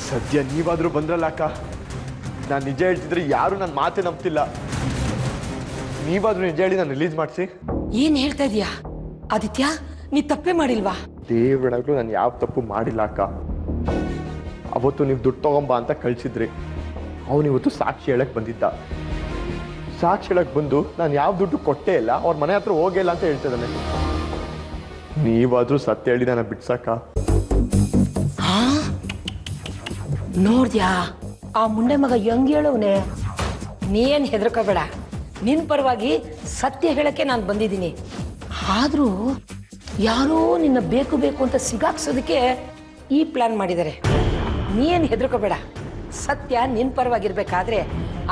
ಸದ್ಯ ನೀವಾದ್ರೂ ಬಂದ್ರಲ್ಲ ಅಕ್ಕ. ನಾನು ನಿಜ ಹೇಳ್ತಿದ್ರೆ ಯಾರು ನನ್ನ ಮಾತೇ ನಂಬ್ತಿಲ್ಲ. ನೀವಾದ್ರೂ ನಿಜ ಹೇಳಿ ನಾನು ರಿಲೀಸ್ ಮಾಡಿಸಿ. ಏನ್ ಹೇಳ್ತಾ ಇದೀಯಾ ಆದಿತ್ಯ? ನೀ ತಪ್ಪೇ ಮಾಡಿಲ್ವಾ? ದೇವರಾಗ್ಲೂ ನಾನು ಯಾವ ತಪ್ಪು ಮಾಡಿಲ್ಲ ಅಕ್ಕ. ಅವತ್ತು ನೀವು ದುಡ್ಡು ತಗೊಂಬ ಅಂತ ಕಳಿಸಿದ್ರಿ. ಅವನಿವತ್ತು ಸಾಕ್ಷಿ ಹೇಳಕ್ ಬಂದಿದ್ದ. ಸಾಕ್ಷಿ ಹೇಳಕ್ ಬಂದು ನಾನು ಯಾವ ದುಡ್ಡು ಕೊಟ್ಟೇ ಇಲ್ಲ, ಅವ್ರ ಮನೆ ಹತ್ರ ಹೋಗಿಲ್ಲ ಅಂತ ಹೇಳ್ತಿದ್ದಾನೆ. ನೀವಾದ್ರೂ ಸತ್ಯ ಹೇಳಿ ನಾನು ಬಿಡ್ಸಕ್ಕ. ನೋಡ್ದ್ಯಾ ಆ ಮುಂಡೆ ಮಗ ಹೆಂಗ್ ಹೇಳವ್ನೆ? ನೀನ್ ಹೆದರ್ಕೋಬೇಡ, ನಿನ್ ಪರವಾಗಿ ಸತ್ಯ ಹೇಳಕ್ಕೆ ನಾನು ಬಂದಿದ್ದೀನಿ. ಆದ್ರೂ ಯಾರೋ ನಿನ್ನ ಬೇಕು ಬೇಕು ಅಂತ ಸಿಗಾಕ್ಸೋದಕ್ಕೆ ಈ ಪ್ಲಾನ್ ಮಾಡಿದ್ದಾರೆ. ನೀನ್ ಹೆದರ್ಕೋಬೇಡ, ಸತ್ಯ ನಿನ್ ಪರವಾಗಿರ್ಬೇಕಾದ್ರೆ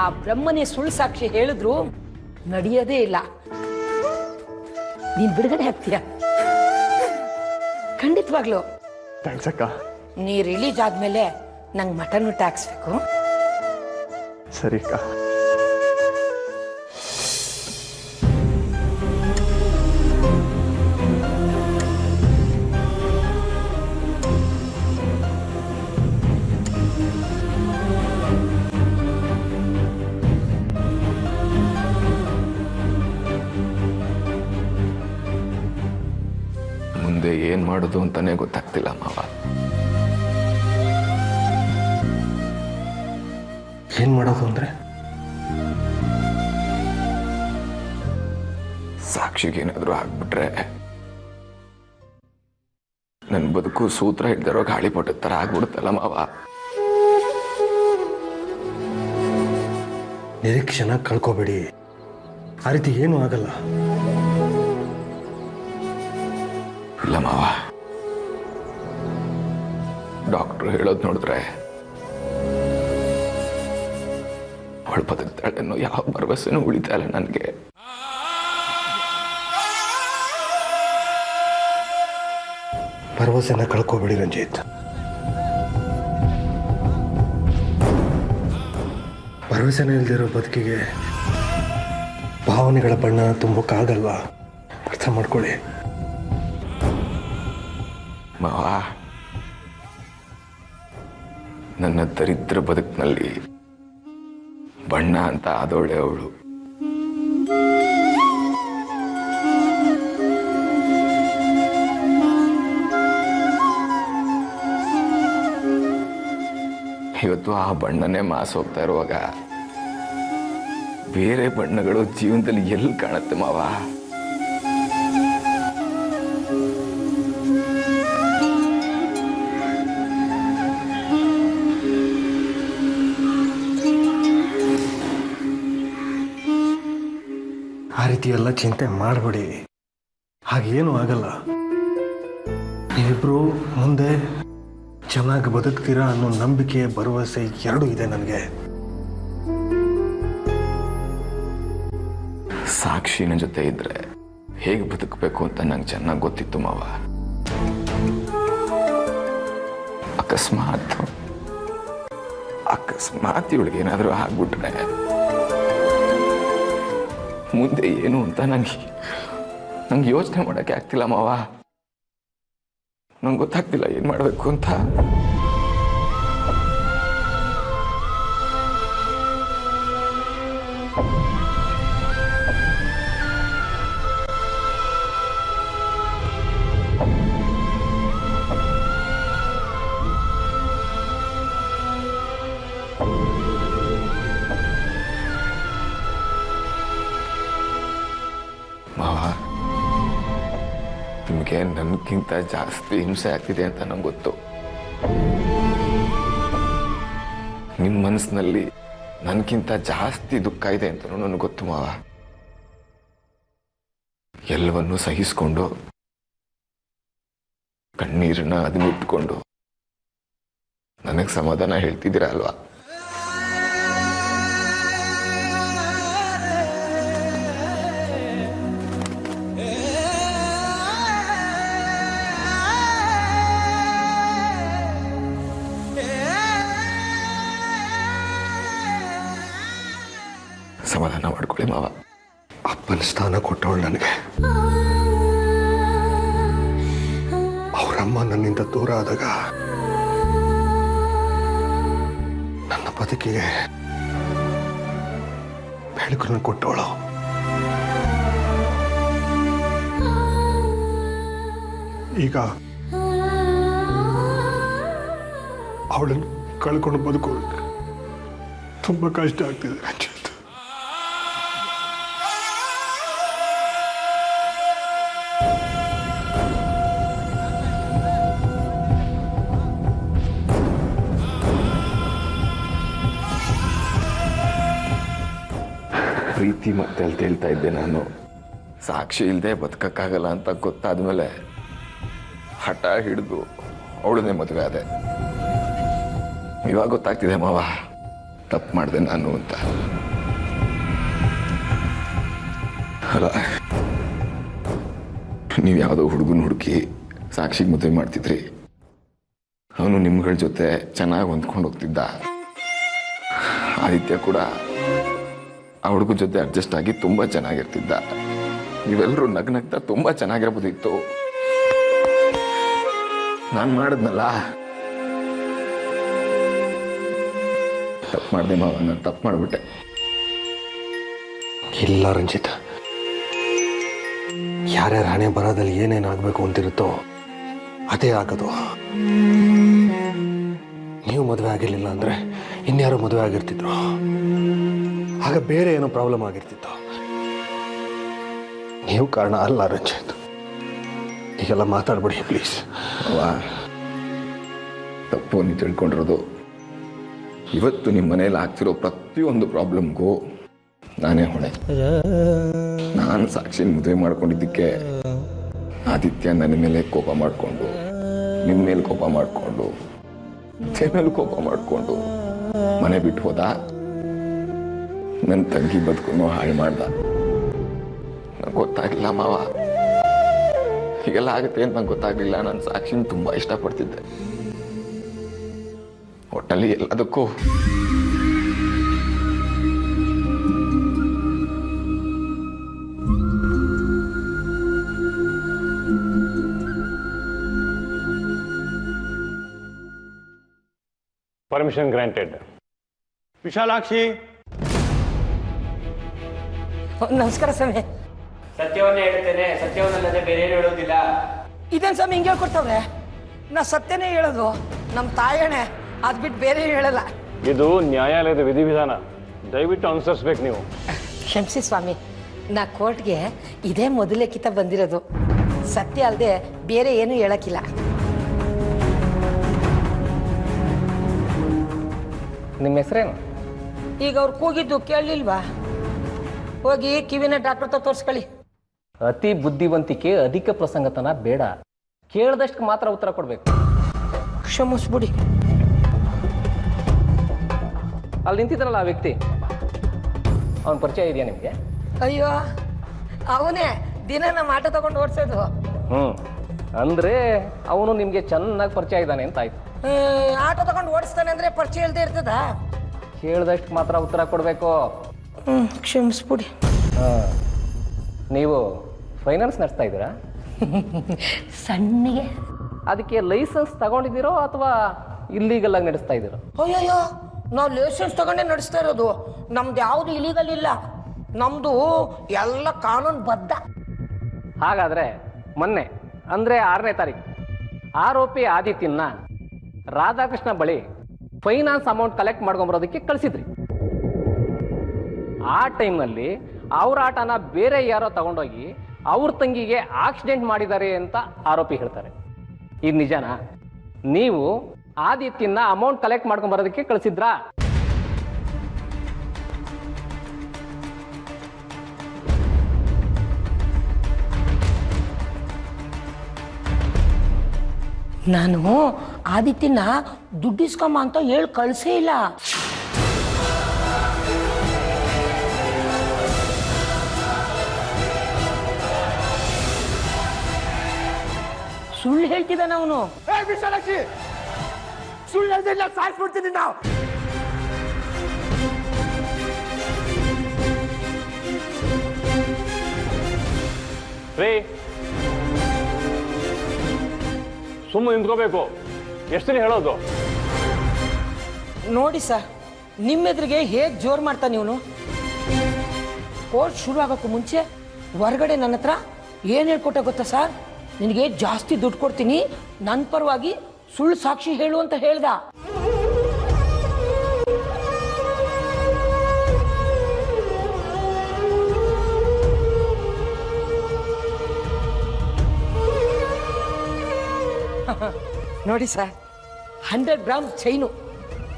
ಆ ಬ್ರಹ್ಮನೇ ಸುಳ್ಳು ಸಾಕ್ಷಿ ಹೇಳಿದ್ರು ನಡೆಯೋದೇ ಇಲ್ಲ. ನೀನ್ ಬಿಡುಗಡೆ ಆಗ್ತೀಯ ಖಂಡಿತವಾಗ್ಲು. ಥ್ಯಾಂಕ್ಸ್ ಅಕ್ಕ. ನೀ ರಿಲೀಸ್ ಆದ್ಮೇಲೆ ನಂಗೆ ಮಟನ್ ಊಟ ಹಾಕ್ಸ್ಬೇಕು. ಸರಿ ಅಕ್ಕ. ಮುಂದೆ ಏನ್ ಮಾಡೋದು ಅಂತಾನೆ ಗೊತ್ತಾಗ್ತಿಲ್ಲ ಮಾವ. ಏನ್ ಮಾಡೋದು ಅಂದ್ರೆ? ಸಾಕ್ಷಿಗೇನಾದ್ರೂ ಆಗ್ಬಿಟ್ರೆ ನನ್ನ ಬದುಕು ಸೂತ್ರ ಹಿಡ್ದಿರೋ ಗಾಳಿಪಟದ ತರ ಆಗ್ಬಿಡುತ್ತಲ್ಲ ಮಾವ. ನಿರೀಕ್ಷೆನ ಕಳ್ಕೋಬೇಡಿ, ಆ ರೀತಿ ಏನೂ ಆಗಲ್ಲ. ಇಲ್ಲ ಮಾವ, ಡಾಕ್ಟ್ರು ಹೇಳೋದು ನೋಡಿದ್ರೆ ಅವಳು ಬದುಕ್ತಾಳೆ ಅನ್ನೋ ಯಾವ ಭರವಸೆನೂ ಉಳಿತಾ ಇಲ್ಲ ನನಗೆ. ಭರವಸೆನ ಕಳ್ಕೋಬೇಡಿ ರಂಜಿತ್. ಭರವಸೆನ ಇಲ್ದಿರೋ ಬದುಕಿಗೆ ಭಾವನೆಗಳ ಬಣ್ಣ ತುಂಬಕ್ಕಾಗಲ್ವಾ? ಅರ್ಥ ಮಾಡ್ಕೊಳ್ಳಿ ಮಾವ. ನನ್ನ ದರಿದ್ರ ಬದುಕಿನಲ್ಲಿ ಬಣ್ಣ ಅಂತ ಆದವಳೆ ಅವಳು. ಇವತ್ತು ಆ ಬಣ್ಣನೇ ಮಾಸೋಗ್ತಾ ಇರುವಾಗ ಬೇರೆ ಬಣ್ಣಗಳು ಜೀವನದಲ್ಲಿ ಎಲ್ಲಿ ಕಾಣುತ್ತೆ ಮಾವ? ಆ ರೀತಿ ಎಲ್ಲ ಚಿಂತೆ ಮಾಡಬೇಡಿ, ಹಾಗೇನೂ ಆಗಲ್ಲ. ನೀವಿಬ್ರು ಮುಂದೆ ಚೆನ್ನಾಗಿ ಬದುಕ್ತೀರಾ ಅನ್ನೋ ನಂಬಿಕೆ ಭರವಸೆ ಎರಡೂ ಇದೆ ನನಗೆ. ಸಾಕ್ಷಿನ ಜೊತೆ ಇದ್ರೆ ಹೇಗೆ ಬದುಕಬೇಕು ಅಂತ ನಂಗೆ ಚೆನ್ನಾಗಿ ಗೊತ್ತಿತ್ತು ಮಾವ. ಅಕಸ್ಮಾತ್ ಇವಳಿಗೆ ಏನಾದರೂ ಆಗ್ಬಿಟ್ರೆ ಮುಂದೆ ಏನು ಅಂತ ನಂಗೆ ಯೋಚನೆ ಮಾಡೋಕ್ಕೆ ಆಗ್ತಿಲ್ಲ ಮಾವ. ನಂಗೆ ಗೊತ್ತಾಗ್ತಿಲ್ಲ ಏನು ಮಾಡಬೇಕು ಅಂತ. ಮಾವ, ನಿಮಗೆ ನನ್ಗಿಂತ ಜಾಸ್ತಿ ಹಿಂಸೆ ಆಗ್ತಿದೆ ಅಂತ ನಂಗೆ ಗೊತ್ತು. ನಿಮ್ಮ ಮನಸ್ಸಿನಲ್ಲಿ ನನ್ಗಿಂತ ಜಾಸ್ತಿ ದುಃಖ ಇದೆ ಅಂತ ನನಗೆ ಗೊತ್ತು ಮಾವ. ಎಲ್ಲವನ್ನೂ ಸಹಿಸ್ಕೊಂಡು ಕಣ್ಣೀರನ್ನ ಅದುಮಿಟ್ಕೊಂಡು ನನಗೆ ಸಮಾಧಾನ ಹೇಳ್ತಿದ್ದೀರಾ ಅಲ್ವಾ? ಸಮಾಧಾನ ಮಾಡ್ಕೊಳ್ಳಿ ಮಾವ. ಅಪ್ಪನ ಸ್ಥಾನ ಕೊಟ್ಟವಳು ನನಗೆ. ಅವರಮ್ಮ ನನ್ನಿಂದ ದೂರ ಆದಾಗ ಬದುಕಿಗೆ ಬೆಳಕನ್ನು ಕೊಟ್ಟವಳು. ಈಗ ಅವಳನ್ನು ಕಳ್ಕೊಂಡು ಬದುಕೋದಕ್ಕೆ ತುಂಬ ಕಷ್ಟ ಆಗ್ತಿದೆ ರಂಜಿತ್. ಪ್ರೀತಿ ಮತ್ತೆ ಅಲ್ಲಿ ಹೇಳ್ತಾ ಇದ್ದೆ ನಾನು. ಸಾಕ್ಷಿ ಇಲ್ಲದೆ ಬದುಕಕ್ಕಾಗಲ್ಲ ಅಂತ ಗೊತ್ತಾದ್ಮೇಲೆ ಹಠ ಹಿಡಿದು ಅವಳನ್ನೇ ಮದುವೆ ಆದೆ. ಇವಾಗ ಗೊತ್ತಾಗ್ತಿದೆ ಮಾವ, ತಪ್ಪು ಮಾಡಿದೆ ನಾನು ಅಂತ. ಅಲ್ಲ, ನೀವು ಯಾವುದೋ ಹುಡುಗನ ಹುಡುಕಿ ಸಾಕ್ಷಿಗೆ ಮದುವೆ ಮಾಡ್ತಿದ್ರಿ. ಅವನು ನಿಮ್ಗಳ ಜೊತೆ ಚೆನ್ನಾಗಿ ಹೊಂದ್ಕೊಂಡು ಹೋಗ್ತಿದ್ದ. ಆದಿತ್ಯ ಕೂಡ ಆ ಹುಡುಗನ ಜೊತೆ ಅಡ್ಜಸ್ಟ್ ಆಗಿ ತುಂಬ ಚೆನ್ನಾಗಿರ್ತಿದ್ದ. ನೀವೆಲ್ಲರೂ ನಗ್ನಗ್ತಾ ತುಂಬ ಚೆನ್ನಾಗಿರ್ಬೋದಿತ್ತು. ನಾನು ಮಾಡಿದ್ನಲ್ಲ, ತಪ್ಪು ಮಾಡಿದೆ ಮಾವ, ನಾನು ತಪ್ಪು ಮಾಡಿಬಿಟ್ಟೆ. ಇಲ್ಲ ರಂಜಿತ್, ಯಾರ್ಯಾರ ಹಣೆ ಬರೋದಲ್ಲಿ ಏನೇನಾಗಬೇಕು ಅಂತಿರುತ್ತೋ ಅದೇ ಆಗೋದು. ನೀವು ಮದುವೆ ಆಗಿರಲಿಲ್ಲ ಅಂದರೆ ಇನ್ಯಾರೋ ಮದುವೆ ಆಗಿರ್ತಿದ್ರು. ಆಗ ಬೇರೆ ಏನೋ ಪ್ರಾಬ್ಲಮ್ ಆಗಿರ್ತಿತ್ತು. ನೀವು ಕಾರಣ ಅಲ್ಲ ರಂಜಿತ್. ಈಗೆಲ್ಲ ಮಾತಾಡ್ಬೇಡಿ ಪ್ಲೀಸ್. ವಾ, ತಪ್ಪು ನೀವು ತಿಳ್ಕೊಂಡಿರೋದು. ಇವತ್ತು ನಿಮ್ಮ ಮನೇಲಿ ಆಗ್ತಿರೋ ಪ್ರತಿಯೊಂದು ಪ್ರಾಬ್ಲಮ್ಗೂ ನಾನೇ ಹೊಣೆ. ನಾನು ಸಾಕ್ಷಿನ ಮದುವೆ ಮಾಡ್ಕೊಂಡಿದ್ದಕ್ಕೆ ಆದಿತ್ಯ ನನ್ನ ಮೇಲೆ ಕೋಪ ಮಾಡಿಕೊಂಡು, ನಿಮ್ಮ ಮೇಲೆ ಕೋಪ ಮಾಡಿಕೊಂಡು, ಮೇಲೆ ಕೋಪ ಮಾಡಿಕೊಂಡು ಮನೆ ಬಿಟ್ಟು ಹೋದ. ನನ್ನ ತಂಗಿ ಬದುಕನ್ನು ಹಾಳು ಮಾಡ್ದ. ನಂಗೆ ಗೊತ್ತಾಗಲಿಲ್ಲ ಮಾವ, ಹೀಗೆಲ್ಲ ಆಗುತ್ತೆ ಅಂತ ನಂಗೆ ಗೊತ್ತಾಗಲಿಲ್ಲ. ನಾನು ಸಾಕ್ಷಿನ ತುಂಬ ಇಷ್ಟಪಡ್ತಿದ್ದೆ. ಒಟ್ಟಲ್ಲಿ ಎಲ್ಲದಕ್ಕೂ ಪರ್ಮಿಷನ್ ಗ್ರಾಂಟೆಡ್. ವಿಶಾಲಾಕ್ಷಿ, ನಮಸ್ಕಾರ ಸ್ವಾಮಿ. ಸತ್ಯವನ್ನೇ ಹೇಳ್ತೇನೆ, ಸತ್ಯವನ್ನಲ್ಲದೆ ಬೇರೆ ಏನು ಹೇಳೋದಿಲ್ಲ. ಇದೇನು ಸ್ವಾಮಿ ಹಿಂಗೆ ಹೇಳ್ಕೊಡ್ತಾವ್ರೆ? ನಾ ಸತ್ಯನೇ ಹೇಳೋದು, ನಮ್ಮ ತಾಯಣೆ. ಅದು ಬಿಟ್ಟು ಬೇರೆ ಹೇಳಲ್ಲ. ಇದು ನ್ಯಾಯಾಲಯದ ವಿಧಿವಿಧಾನ, ದಯವಿಟ್ಟು ಅನುಸರಿಸ್ಬೇಕು ನೀವು. ಕ್ಷಮಿಸಿ ಸ್ವಾಮಿ, ನಾ ಕೋರ್ಟ್ಗೆ ಇದೇ ಮೊದಲೇ ಕಿತ ಬಂದಿರೋದು. ಸತ್ಯ ಅಲ್ಲದೆ ಬೇರೆ ಏನೂ ಹೇಳಕ್ಕಿಲ್ಲ. ನಿಮ್ಮ ಹೆಸರೇನು? ಈಗ ಅವ್ರು ಕೂಗಿದ್ದು ಕೇಳಲಿಲ್ವಾ? ಹೋಗಿ ಕಿವಿನ ಡಾಕ್ಟರ್ ಹತ್ರ ತೋರಿಸ್ಕೊಳ್ಳಿ. ಅತಿ ಬುದ್ಧಿವಂತಿಕೆ, ಅಧಿಕ ಪ್ರಸಂಗತನ ಬೇಡ. ಕೇಳಿದಷ್ಟು ಮಾತ್ರ ಉತ್ತರ ಕೊಡ್ಬೇಕು. ಕ್ಷಮಿಸ್ಬಿಡಿ. ಅಲ್ಲಿ ನಿಂತಿದ್ರಲ್ಲ ಆ ವ್ಯಕ್ತಿ, ಅವನ ಪರಿಚಯ ಇದೆಯಾ ನಿಮಗೆ? ಅಯ್ಯೋ, ಅವನೇ ದಿನ ನಮ್ಮ ಆಟ ತಗೊಂಡು ಓಡಿಸೋದು. ಅಂದ್ರೆ ಅವನು ನಿಮ್ಗೆ ಚೆನ್ನಾಗಿ ಪರಿಚಯ ಇದ್ದಾನೆ ಅಂತ ಆಯ್ತು. ಆಟ ತಗೊಂಡು ಓಡಿಸ್ತಾನೆ ಅಂದ್ರೆ ಪರಿಚಯ ಇಲ್ಲದೆ ಇರ್ತದ? ಕೇಳಿದಷ್ಟು ಮಾತ್ರ ಉತ್ತರ ಕೊಡಬೇಕು. ಕ್ಷಮಿಸ್ಬಿಡಿ. ನೀವು ಫೈನಾನ್ಸ್ ನಡೆಸ್ತಾ ಇದ್ದೀರಾ? ಸಣ್ಣಗೆ. ಅದಕ್ಕೆ ಲೈಸೆನ್ಸ್ ತಗೊಂಡಿದ್ದೀರೋ ಅಥವಾ ಇಲ್ಲೀಗಲ್ ಆಗಿ ನಡೆಸ್ತಾ ಇದ್ದೀರೋ? ಅಯ್ಯಯ್ಯೋ, ನಾವು ಲೈಸೆನ್ಸ್ ತಗೊಂಡೇ ನಡೆಸ್ತಾ ಇರೋದು. ನಮ್ದು ಯಾವುದು ಇಲೀಗಲ್ ಇಲ್ಲ. ನಮ್ದು ಎಲ್ಲ ಕಾನೂನು ಬದ್ಧ. ಹಾಗಾದ್ರೆ ಮೊನ್ನೆ ಅಂದ್ರೆ 6ನೇ ತಾರೀಕು ಆರೋಪಿ ಆದಿತ್ಯನ್ನ ರಾಧಾಕೃಷ್ಣ ಬಳಿ ಫೈನಾನ್ಸ್ ಅಮೌಂಟ್ ಕಲೆಕ್ಟ್ ಮಾಡ್ಕೊಂಬರೋದಕ್ಕೆ ಕಳಿಸಿದ್ರಿ. ಆ ಟೈಮ್ನಲ್ಲಿ ಅವ್ರ ಆಟನ ಬೇರೆ ಯಾರೋ ತಗೊಂಡೋಗಿ ಅವ್ರ ತಂಗಿಗೆ ಆಕ್ಸಿಡೆಂಟ್ ಮಾಡಿದ್ದಾರೆ ಅಂತ ಆರೋಪಿ ಹೇಳ್ತಾರೆ. ಇದು ನಿಜನಾ? ನೀವು ಆದಿತ್ಯನ್ನ ಅಮೌಂಟ್ ಕಲೆಕ್ಟ್ ಮಾಡ್ಕೊಂಬರೋದಕ್ಕೆ ಕಳಿಸಿದ್ರಾ? ನಾನು ಆದಿತ್ಯನ ದುಡ್ಡಿಸ್ಕೊಂಬ ಅಂತ ಹೇಳಿ ಕಳ್ಸೇ ಇಲ್ಲ. ಸುಳ್ಳು ಹೇಳ್ತಿದ್ದಾನ ಅವನು. ವಿಶಾಲಾಕ್ಷಿ, ಸುಳ್ಳು ಹೇಳ್ದಿಲ್ಲ, ಸಾಯಿಸ್ಬಿಡ್ತೀನಿ ನಾವು. ರೀ, ಸುಮ್ಮನೆ ನಿಂತ್ಕೋಬೇಕು. ಎಷ್ಟು ಹೇಳೋದು? ನೋಡಿ ಸರ್, ನಿಮ್ಮೆದ್ರಿಗೆ ಹೇಗೆ ಜೋರು ಮಾಡ್ತಾನೆ ಇವನು? ಕೋರ್ಟ್ ಶುರು ಆಗೋಕ್ಕೂ ಮುಂಚೆ ಹೊರಗಡೆ ನನ್ನ ಹತ್ರ ಏನು ಹೇಳ್ಕೊಟ್ಟ ಗೊತ್ತಾ ಸರ್? ನಿನಗೆ ಜಾಸ್ತಿ ದುಡ್ಡು ಕೊಡ್ತೀನಿ, ನನ್ನ ಪರವಾಗಿ ಸುಳ್ಳು ಸಾಕ್ಷಿ ಹೇಳು ಅಂತ ಹೇಳ್ದ. ನೋಡಿ ಸರ್, 100 ಗ್ರಾಮ್ ಚೈನು,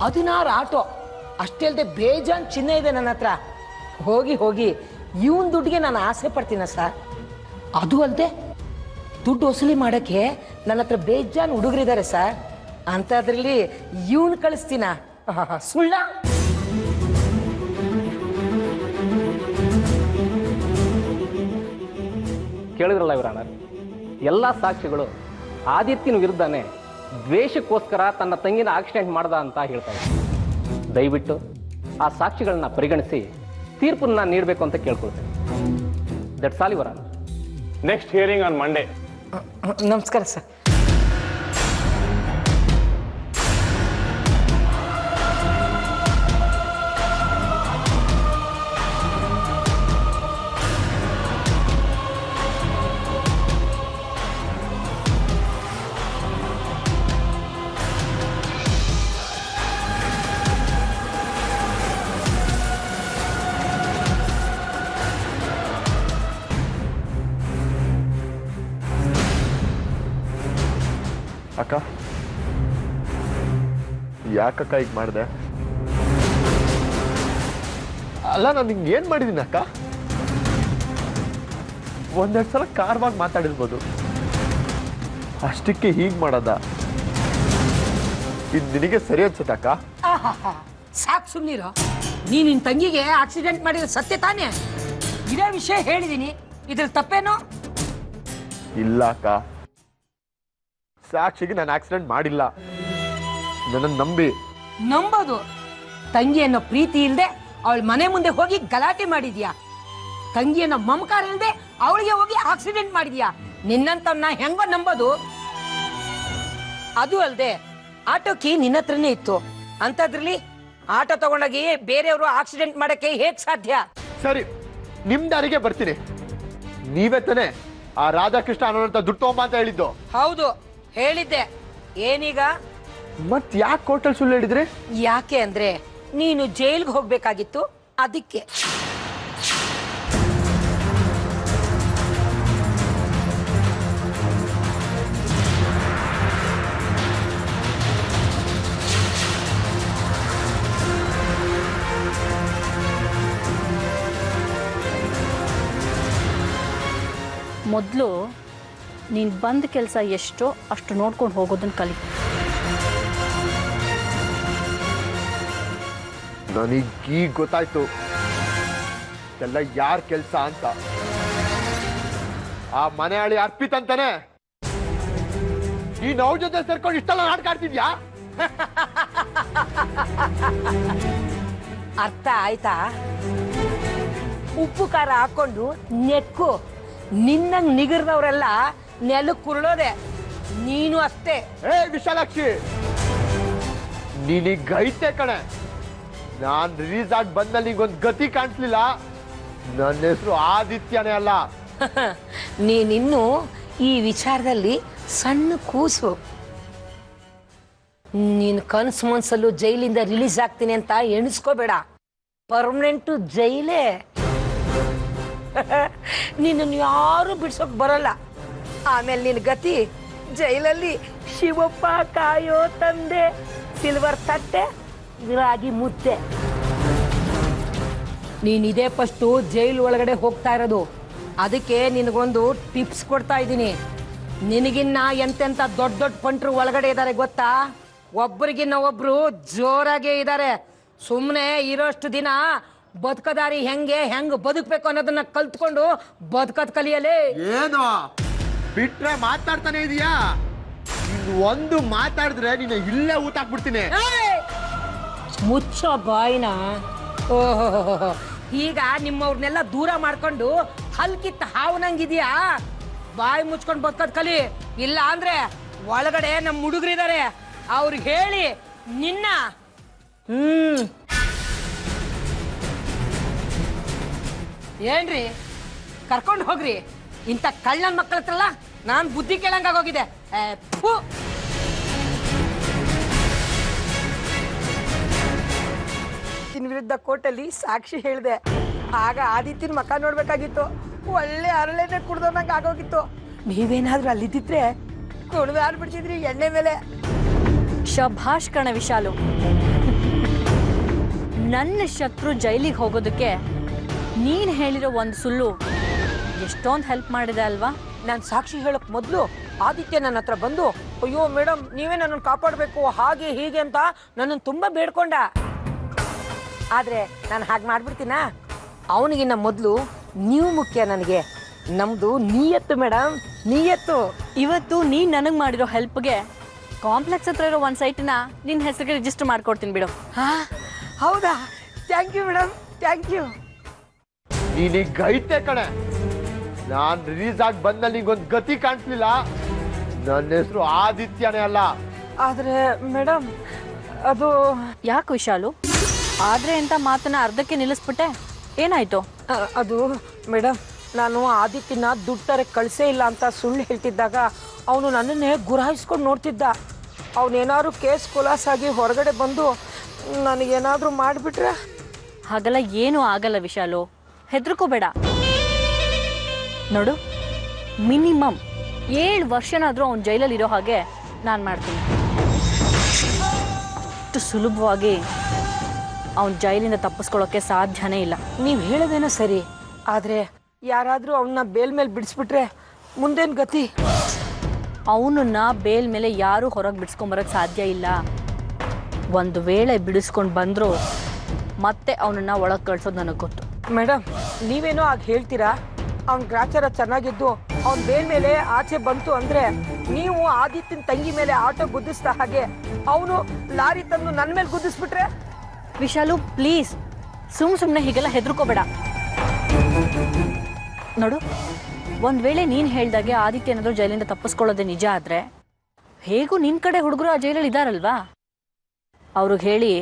16 ಆಟೋ, ಅಷ್ಟೇ ಅಲ್ಲದೆ ಬೇಜಾನ್ ಚಿನ್ನ ಇದೆ ನನ್ನ ಹತ್ರ. ಹೋಗಿ ಹೋಗಿ ಇವನ್ ದುಡ್ಡಿಗೆ ನಾನು ಆಸೆ ಪಡ್ತೀನ ಸರ್? ಅದು ಅಲ್ಲದೆ ದುಡ್ಡು ವಸೂಲಿ ಮಾಡೋಕ್ಕೆ ನನ್ನ ಹತ್ರ ಬೇಜಾನ್ ಹುಡುಗರಿದ್ದಾರೆ ಸರ್. ಅಂಥದ್ರಲ್ಲಿ ಇವನ್ ಕಳಿಸ್ತೀನ? ಸುಳ್ಳ? ಕೇಳಿದ್ರಲ್ಲ ಇವರ ಆನರ್, ಎಲ್ಲ ಸಾಕ್ಷಿಗಳು ಆದಿತ್ಯನ ವಿರುದ್ಧನೇ ದ್ವೇಷಕ್ಕೋಸ್ಕರ ತನ್ನ ತಂಗಿನ ಆಕ್ಸಿಡೆಂಟ್ ಮಾಡ್ದ ಅಂತ ಹೇಳ್ತಾರೆ. ದಯವಿಟ್ಟು ಆ ಸಾಕ್ಷಿಗಳನ್ನ ಪರಿಗಣಿಸಿ ತೀರ್ಪನ್ನ ನೀಡಬೇಕು ಅಂತ ಕೇಳ್ಕೊಳ್ತೇನೆ. ದಟ್ಸ್ ಆಲ್ ಇವರ honour. Next hearing on Monday. ನಮಸ್ಕಾರ ಸರ್. ಅಕ್ಕ, ಯಾಕಕ್ಕ ಈಗ ಮಾಡಿದೆ? ಅಲ್ಲ, ನಾನು ಹಿಂಗೆ ಏನು ಮಾಡಿದ್ದೀನಿ ಅಕ್ಕ? ಒಂದೆರಡು ಸಲ ಕಾರವಾಗಿ ಮಾತಾಡಿರ್ಬೋದು, ಅಷ್ಟಕ್ಕೆ ಹೀಗೆ ಮಾಡೋದ? ಇದು ನಿನಗೆ ಸರಿ ಅನ್ಸುತ್ತೆ ಅಕ್ಕ? ಸಾಕು ಸುಮ್ಮನಿರೋ. ನೀನು ನಿನ್ನ ತಂಗಿಗೆ ಆಕ್ಸಿಡೆಂಟ್ ಮಾಡಿದ ಸತ್ಯ ತಾನೇ? ಇದೇ ವಿಷಯ ಹೇಳಿದ್ದೀನಿ, ಇದ್ರಲ್ಲಿ ತಪ್ಪೇನೋ? ಇಲ್ಲ ಅಕ್ಕ, ಸಾಕ್ಷಿಗೆ ನಾನು ಆಕ್ಸಿಡೆಂಟ್ ಮಾಡಿಲ್ಲ, ನನ್ನನ್ನು ನಂಬಿ. ನಂಬೋದು? ತಂಗಿ ಅನ್ನೋ ಪ್ರೀತಿ ಇಲ್ಲದೆ ಅವಳ ಮನೆ ಮುಂದೆ ಹೋಗಿ ಗಲಾಟೆ ಮಾಡಿದ್ಯಾ? ತಂಗಿ ಅನ್ನೋ ಮಮಕಾರ ಇಲ್ಲದೆ ಅವಳಿಗೆ ಹೋಗಿ ಆಕ್ಸಿಡೆಂಟ್ ಮಾಡಿದ್ಯಾ? ನಿನ್ನಂತವ್ನ ಹೆಂಗೋ ನಂಬೋದು? ಅದು ಅಲ್ಲದೆ ಆಟೋ ಕೀ ನಿನ್ನ ಹತ್ರನೇ ಇತ್ತು, ಅಂತದ್ರಲ್ಲಿ ಆಟೋ ತಗೊಂಡೋಗಿ ಬೇರೆಯವರು ಆಕ್ಸಿಡೆಂಟ್ ಮಾಡಕ್ಕೆ ಹೇಗ್ ಸಾಧ್ಯ? ಸರಿ, ನಿಮ್ ದಾರಿಗೆ ಬರ್ತೀನಿ. ನೀವೇ ತಾನೆ ಆ ರಾಧಾಕೃಷ್ಣ ಅನ್ನೋಂತ ದುಡ್ಡು ತಗೊಂಬ ಅಂತ ಹೇಳಿದ್ದು? ಹೌದು, ಹೇಳಿದ್ದೆ. ಏನೀಗ? ಮತ್ ಯಾಕೆ ಕೋರ್ಟಲ್ಲಿ ಸುಳ್ಳು ಹೇಳಿದ್ರಿ? ಯಾಕೆ ಅಂದ್ರೆ ನೀನು ಜೈಲ್ಗೆ ಹೋಗ್ಬೇಕಾಗಿತ್ತು, ಅದಕ್ಕೆ. ಮೊದಲು ನೀನು ಬಂದ ಕೆಲಸ ಎಷ್ಟೋ ಅಷ್ಟು ನೋಡ್ಕೊಂಡು ಹೋಗೋದನ್ನ ಕಲಿ. ನನಗೀಗ ಗೊತ್ತಾಯ್ತು ಎಲ್ಲ ಯಾರ ಕೆಲಸ ಅಂತ. ಆ ಮನೆ ಹಳಿ ಅರ್ಪಿತ್ ಅಂತಾನೆ ನೀನ್ ಅವ್ರ ಜೊತೆ ಸೇರ್ಕೊಂಡು ಇಷ್ಟೆಲ್ಲ ನಾಟಕ ಆಡ್ತಿದ್ಯಾ? ಅರ್ಥ ಆಯ್ತಾ? ಉಪ್ಪು ಖಾರ ಹಾಕೊಂಡು ನೆಕ್ಕು. ನಿನ್ನಂಗ್ ನಿಗರ್ದವ್ರೆಲ್ಲ ನೆಲಕ್ಕೆ ಉರುಳೋದೆ, ನೀನು ಅಷ್ಟೇ. ಏ ವಿಶಾಲಾಕ್ಷಿ, ನೀನೀಗ ಐತೆ ಕಣೆ. ನಾನ್ ರಿಲೀಸ್ ಆಗಿ ಬಂದಲ್ಲಿ ಈಗೊಂದು ಗತಿ ಕಾಣಿಸ್ಲಿಲ್ಲ. ನನ್ನ ಹೆಸರು ಆದಿತ್ಯನೇ ಅಲ್ಲ. ನೀನಿನ್ನು ಈ ವಿಚಾರದಲ್ಲಿ ಸಣ್ಣ ಕೂಸು. ನೀನು ಕನ್ಸು ಮನ್ಸಲ್ಲೂ ಜೈಲಿಂದ ರಿಲೀಸ್ ಆಗ್ತೀನಿ ಅಂತ ಎಣಿಸ್ಕೋಬೇಡ. ಪರ್ಮನೆಂಟು ಜೈಲೇ. ನಿನ್ನನ್ನು ಯಾರು ಬಿಡ್ಸೋಕ್ ಬರಲ್ಲ. ಆಮೇಲೆ ನಿನ್ನ ಗತಿ ಜೈಲಲ್ಲಿ ಶಿವಪ್ಪ ಕಾಯೋ ತಂದೆ, ಸಿಲ್ವರ್ ತಟ್ಟೆ, ರಾಗಿ ಮುದ್ದೆ. ನೀನಿದೇ ಫಸ್ಟು ಜೈಲ್ ಒಳಗಡೆ ಹೋಗ್ತಾ ಇರೋದು. ಅದಕ್ಕೆ ನಿನಗೊಂದು ಟಿಪ್ಸ್ ಕೊಡ್ತಾ ಇದ್ದೀನಿ. ನಿನಗಿನ್ನ ಎಂತೆಂಥ ದೊಡ್ಡ ದೊಡ್ಡ ಪಂಟ್ರು ಒಳಗಡೆ ಇದ್ದಾರೆ ಗೊತ್ತಾ? ಒಬ್ಬರಿಗಿನ್ನ ಒಬ್ರು ಜೋರಾಗೇ ಇದ್ದಾರೆ. ಸುಮ್ಮನೆ ಇರೋಷ್ಟು ದಿನ ಬದುಕದಾರಿ ಹೆಂಗ್ ಬದುಕಬೇಕು ಅನ್ನೋದನ್ನ ಕಲ್ತ್ಕೊಂಡು ಬದುಕದ್ ಕಲಿಯಲೇ. ಏನು ಬಿಟ್ರೆ ಮಾತಾಡ್ತಾನೆ ಇದೀಯಾ? ಒಂದು ಮಾತಾಡಿದ್ರೆ ನೀನು ಇಲ್ಲೇ ಊಟ ಹಾಕ್ಬಿಡ್ತೀನಿ. ಮುಚ್ಚೋ ಬಾಯ್ನ. ಓಹೋ, ಈಗ ನಿಮ್ಮವ್ರನ್ನೆಲ್ಲ ದೂರ ಮಾಡ್ಕೊಂಡು ಹಲ್ಕಿತ್ತ ಹಾವನಂಗಿದ್ಯಾ? ಬಾಯಿ ಮುಚ್ಕೊಂಡು ಬದುಕದ್ ಕಲಿ. ಇಲ್ಲ ಅಂದ್ರೆ ಒಳಗಡೆ ನಮ್ಮ ಹುಡುಗರಿದ್ದಾರೆ, ಅವ್ರಿಗೆ ಹೇಳಿ ನಿನ್ನ ಏನ್ರಿ ಕರ್ಕೊಂಡು ಹೋಗ್ರಿ. ಇಂಥ ಕಳ್ಳನ ಮಕ್ಕಳ ಹತ್ರಲ್ಲ ನಾನು ಬುದ್ಧಿ ಕೇಳಂಗಾಗೋಗಿದೆ. ವಿರುದ್ಧ ಕೋರ್ಟಲ್ಲಿ ಸಾಕ್ಷಿ ಹೇಳಿದೆ. ಆಗ ಆದಿತ್ಯನ ಮಕ್ಕ ನೋಡ್ಬೇಕಾಗಿತ್ತು. ಒಳ್ಳೆ ಅರಳೆಣ್ಣೆ ಕುಡ್ದೋನಂಗೆ ಆಗೋಗಿತ್ತು. ನೀವೇನಾದ್ರೂ ಅಲ್ಲಿದ್ದಿದ್ರೆ ಕುಡ್ದು ಆಡ್ಬಿಡ್ತಿದ್ರಿ ಎಣ್ಣೆ ಮೇಲೆ. ಶಭಾಷ್ ಕಣ ವಿಶಾಲು. ನನ್ನ ಶತ್ರು ಜೈಲಿಗೆ ಹೋಗೋದಕ್ಕೆ ನೀನು ಹೇಳಿರೋ ಒಂದು ಸುಳ್ಳು ಎಷ್ಟೊಂದು ಹೆಲ್ಪ್ ಮಾಡಿದೆ ಅಲ್ವಾ? ನಾನು ಸಾಕ್ಷಿ ಹೇಳಕ್ ಮೊದಲು ಆದಿತ್ಯ ನನ್ನ ಹತ್ರ ಬಂದು, ಅಯ್ಯೋ ಮೇಡಮ್ ನೀವೇ ನನ್ನನ್ನು ಕಾಪಾಡಬೇಕು ಹಾಗೆ ಹೀಗೆ ಅಂತ ನನ್ನನ್ನು ತುಂಬ ಬೇಡ್ಕೊಂಡ. ಆದರೆ ನಾನು ಹಾಗೆ ಮಾಡ್ಬಿಡ್ತೀನಾ? ಅವನಿಗಿನ್ನ ಮೊದಲು ನೀವು ಮುಖ್ಯ ನನಗೆ. ನಮ್ಮದು ನೀಯತ್ತು ಮೇಡಮ್, ನೀಯತ್ತು. ಇವತ್ತು ನೀನು ನನಗೆ ಮಾಡಿರೋ ಹೆಲ್ಪ್ಗೆ ಕಾಂಪ್ಲೆಕ್ಸ್ ಹತ್ರ ಇರೋ ಒಂದು ಸೈಟನ್ನ ನಿನ್ನ ಹೆಸರಿಗೆ ರಿಜಿಸ್ಟರ್ ಮಾಡ್ಕೊಡ್ತೀನಿ ಬಿಡು. ಹಾಂ ಹೌದಾ? Thank you madam, thank you. ನೀನೀಗ ಗೈತೆ ಕಣೆ. ನಾನು ರಿಲೀಸ್ ಆಗಿ ಬಂದಲ್ಲಿ ನಿಂಗೊಂದು ಗತಿ ಕಾಣಿಸ್ಲಿಲ್ಲ. ನನ್ನ ಹೆಸರು ಆದಿತ್ಯನೇ ಅಲ್ಲ. ಆದರೆ ಮೇಡಮ್ ಅದು ಯಾಕೆ ವಿಶಾಲು ಆದರೆ ಅಂತ ಮಾತನ್ನ ಅರ್ಧಕ್ಕೆ ನಿಲ್ಲಿಸ್ಬಿಟ್ಟೆ? ಏನಾಯ್ತು? ಅದು ಮೇಡಮ್, ನಾನು ಆದಿತ್ಯನ ದುಡ್ಡು ತರ ಕಳಿಸೇ ಇಲ್ಲ ಅಂತ ಸುಳ್ಳು ಹೇಳ್ತಿದ್ದಾಗ ಅವನು ನನ್ನನ್ನೇ ಗುರಾಯಿಸ್ಕೊಂಡು ನೋಡ್ತಿದ್ದ. ಅವನೇನಾದ್ರು ಕೇಸ್ ಖುಲಾಸಾಗಿ ಹೊರಗಡೆ ಬಂದು ನನಗೇನಾದರೂ ಮಾಡಿಬಿಟ್ರೆ? ಹಾಗೆಲ್ಲ ಏನೂ ಆಗಲ್ಲ ವಿಶಾಲು, ಹೆದರ್ಕೋಬೇಡ. ನೋಡು, ಮಿನಿಮಮ್ 7 ವರ್ಷನಾದರೂ ಅವ್ನು ಜೈಲಲ್ಲಿ ಇರೋ ಹಾಗೆ ನಾನು ಮಾಡ್ತೀನಿ. ಅಷ್ಟು ಸುಲಭವಾಗಿ ಅವನು ಜೈಲಿಂದ ತಪ್ಪಿಸ್ಕೊಳ್ಳೋಕ್ಕೆ ಸಾಧ್ಯನೇ ಇಲ್ಲ. ನೀವು ಹೇಳೋದೇನೋ ಸರಿ, ಆದರೆ ಯಾರಾದರೂ ಅವನ್ನ ಬೇಲ್ ಮೇಲೆ ಬಿಡಿಸ್ಬಿಟ್ರೆ ಮುಂದೇನು ಗತಿ? ಅವನನ್ನ ಬೇಲ್ ಮೇಲೆ ಯಾರೂ ಹೊರಗೆ ಬಿಡಿಸ್ಕೊಂಬರೋಕ್ಕೆ ಸಾಧ್ಯ ಇಲ್ಲ. ಒಂದು ವೇಳೆ ಬಿಡಿಸ್ಕೊಂಡು ಬಂದರೂ ಮತ್ತೆ ಅವನನ್ನ ಒಳಗೆ ಕಳ್ಸೋದು ನನಗೆ ಗೊತ್ತು. ಮೇಡಮ್ ನೀವೇನೋ ಆಗ ಹೇಳ್ತೀರಾ, ಅವ್ನ ಗ್ರಾಚಾರ ಚೆನ್ನಾಗಿದ್ದು ಅವ್ನ ಬೇಲ್ ಮೇಲೆ ಆಚೆ ಬಂತು ಅಂದರೆ ನೀವು ಆದಿತ್ಯನ ತಂಗಿ ಮೇಲೆ ಆಟೋ ಗುದ್ದಿಸ್ದ ಹಾಗೆ ಅವನು ಲಾರಿ ತಂದು ನನ್ನ ಮೇಲೆ ಗುದ್ದಿಸ್ಬಿಟ್ರೆ? ವಿಶಾಲು ಪ್ಲೀಸ್, ಸುಮ್ಮನೆ ಹೀಗೆಲ್ಲ ಹೆದರ್ಕೋಬೇಡ. ನೋಡು, ಒಂದು ವೇಳೆ ನೀನು ಹೇಳ್ದಾಗೆ ಆದಿತ್ಯ ಏನಾದರೂ ಜೈಲಿಂದ ತಪ್ಪಿಸ್ಕೊಳ್ಳೋದೇ ನಿಜ ಆದರೆ ಹೇಗೂ ನಿನ್ನ ಕಡೆ ಹುಡುಗರು ಆ ಜೈಲಲ್ಲಿ ಇದ್ದಾರಲ್ವಾ, ಅವ್ರಿಗೆ ಹೇಳಿ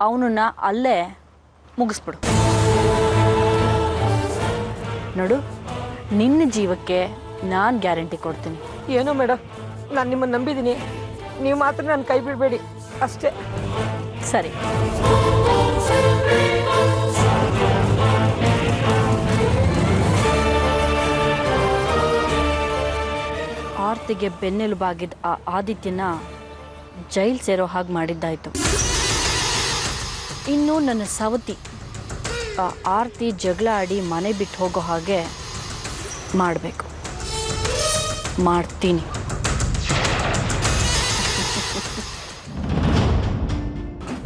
ಅವನನ್ನ ಅಲ್ಲೇ ಮುಗಿಸ್ಬಿಡು. ನೋಡು, ನಿನ್ನ ಜೀವಕ್ಕೆ ನಾನು ಗ್ಯಾರಂಟಿ ಕೊಡ್ತೀನಿ. ಏನೋ ಮೇಡಮ್, ನಾನು ನಿಮ್ಮನ್ನು ನಂಬಿದ್ದೀನಿ, ನೀವು ಮಾತ್ರ ನನ್ನ ಕೈ ಬಿಡಬೇಡಿ ಅಷ್ಟೇ. ಸರಿ. ಆರ್ತಿಗೆ ಬೆನ್ನೆಲುಬಾಗಿದ್ದ ಆ ಆದಿತ್ಯನ ಜೈಲ್ ಸೇರೋ ಹಾಗೆ ಮಾಡಿದ್ದಾಯ್ತು. ಇನ್ನು ನನ್ನ ಸವತಿ ಆ ಆರ್ತಿ ಜಗಳ ಆಡಿ ಮನೆ ಬಿಟ್ಟು ಹೋಗೋ ಹಾಗೆ ಮಾಡಬೇಕು. ಮಾಡ್ತೀನಿ.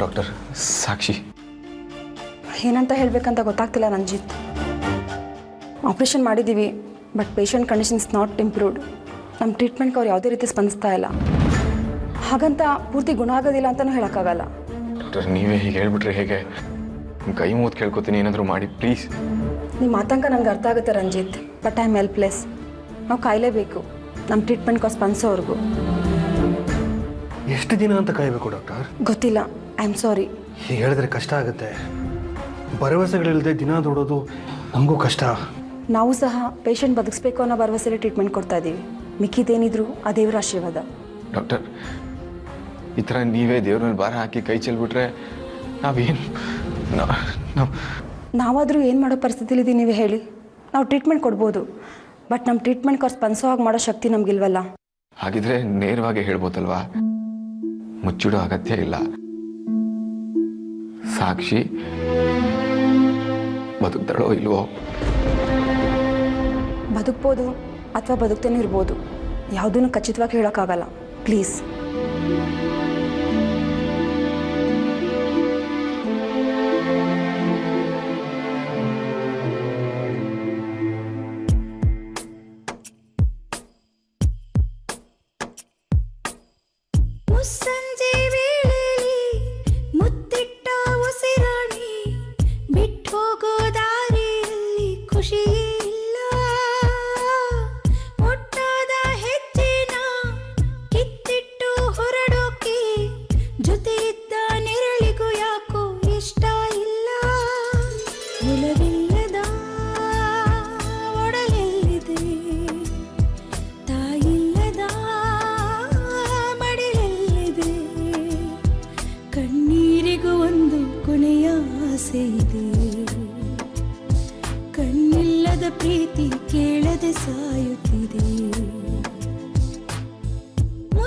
ಡಾಕ್ಟರ್, ಸಾಕ್ಷಿ ಏನಂತ ಹೇಳಬೇಕಂತ ಗೊತ್ತಾಗ್ತಿಲ್ಲ ರಂಜಿತ್. ಆಪ್ರೇಷನ್ ಮಾಡಿದ್ದೀವಿ, but patient conditions not improved. ನಮ್ಮ ಟ್ರೀಟ್ಮೆಂಟ್ಗೆ ಅವ್ರು ಯಾವುದೇ ರೀತಿ ಸ್ಪಂದಿಸ್ತಾ ಇಲ್ಲ. ಹಾಗಂತ ಪೂರ್ತಿ ಗುಣ ಆಗೋದಿಲ್ಲ ಅಂತಲೂ ಹೇಳೋಕ್ಕಾಗಲ್ಲ. ಡಾಕ್ಟರ್, ನೀವೇ ಹೀಗೆ ಹೇಳ್ಬಿಟ್ರೆ ಹೇಗೆ? ಕೈ ಮೂತ್ ಕೇಳ್ಕೊತೀನಿ, ಏನಾದರೂ ಮಾಡಿ ಪ್ಲೀಸ್. ನಿಮ್ಮ ಆತಂಕ ನನಗೆ ಅರ್ಥ ಆಗುತ್ತೆ Ranjit, but I am helpless. ನಾವು ಕಾಯಲೇಬೇಕು ನಮ್ಮ ಟ್ರೀಟ್ಮೆಂಟ್ಗೆ ಸ್ಪಂದಿಸೋವರೆಗೂ. ಎಷ್ಟು ದಿನ ಅಂತ ಕಾಯಬೇಕು ಡಾಕ್ಟರ್? ಗೊತ್ತಿಲ್ಲ, ಐ ಆಮ್ ಸಾರಿ. ಹೀಗೆ ಹೇಳಿದ್ರೆ ಕಷ್ಟ ಆಗುತ್ತೆ. ಭರವಸೆಗಳಿಲ್ಲದೆ ದಿನ ದೊಡೋದು ನಮಗೂ ಕಷ್ಟ. ನಾವು ಸಹ ಪೇಷಂಟ್ ಬದುಕಿಸ್ಬೇಕು ಅನ್ನೋ ಭರವಸೆಯಲ್ಲಿ ಟ್ರೀಟ್ಮೆಂಟ್ ಕೊಡ್ತಾ ಇದ್ದೀವಿ. ಮಿಕ್ಕಿದೇನಿದ್ರು ಆ ದೇವರ ಆಶೀರ್ವಾದ. ಡಾಕ್ಟರ್, ಈ ಥರ ನೀವೇ ದೇವ್ರ ಮೇಲೆ ಭಾರ ಹಾಕಿ ಕೈ ಚೆಲ್ಬಿಟ್ರೆ ನಾವೇನು? ನಾವಾದರೂ ಏನು ಮಾಡೋ ಪರಿಸ್ಥಿತಿಲಿದ್ದೀವಿ ನೀವೇ ಹೇಳಿ? ನಾವು ಟ್ರೀಟ್ಮೆಂಟ್ ಕೊಡ್ಬೋದು, ಬಟ್ ನಮ್ಮ ಟ್ರೀಟ್ಮೆಂಟ್ಗೆ ಅವ್ರು ಸ್ಪಂದಿಸೋ ಹಾಗೆ ಮಾಡೋ ಶಕ್ತಿ ನಮಗಿಲ್ವಲ್ಲ. ಹಾಗಿದ್ರೆ ನೇರವಾಗಿ ಹೇಳ್ಬೋದಲ್ವಾ? ಮುಚ್ಚಿಡೋ ಅಗತ್ಯ ಇಲ್ಲ. ಸಾಕ್ಷಿ ಬದುಕ್ತಾಳೋ ಇಲ್ವೋ? ಬದುಕ್ಬೋದು ಅಥವಾ ಬದುಕ್ತೇನೆ ಇರ್ಬೋದು, ಯಾವುದನ್ನು ಖಚಿತವಾಗಿ ಹೇಳೋಕ್ಕಾಗಲ್ಲ. ಪ್ಲೀಸ್. ಮುಸ್ಸಂಜೆ ವೇಳೆಯಲ್ಲಿ ಮುತ್ತಿಟ್ಟ ಉಸಿರಾಡಿ ಬಿಟ್ಟು ಹೋಗೋ ದಾರಿಯಲ್ಲಿ ಖುಷಿ ಇಲ್ಲ. ಒಟ್ಟಾದ ಹೆಜ್ಜೆನ ಕಿತ್ತಿಟ್ಟು ಹೊರಡೋಕೆ ಜೊತೆ ಇದ್ದ ನೆರಳಿಗೂ ಯಾಕೋ ಇಷ್ಟ ಇಲ್ಲ. ಒಲವಿಲ್ಲದ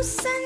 ಸಂಜೆ